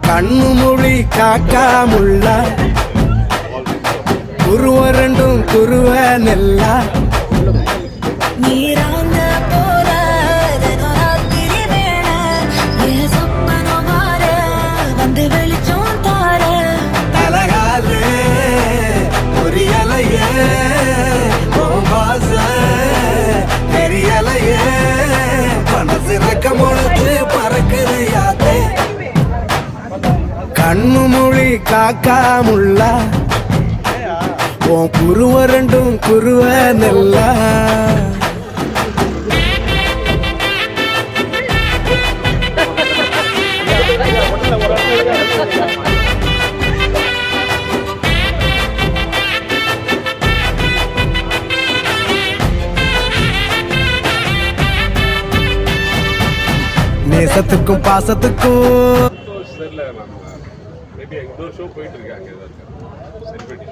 கண்ணு மொழி காக்காமுள்ள குருவ ரெண்டும் குருவ நெல்லா நீராங்க போல ராத்திரி வேண என் சொப்பனோ மாற வந்து வெளிச்சம் தார தலகாலே பொரியலையே பாச பெரியலையே மனசு ரக்கமுழுத்து பறக்குது யாத்தே கண்ணு மொழி காக்காமுள்ள உன் குருவ ரெண்டும் குருவ நெல்லா நேசத்துக்கும் பாசத்துக்கும் மேபி இன்னொரு ஷோ போயிட்டு இருக்காங்க ஏதாச்சும் செலிபிரிட்டி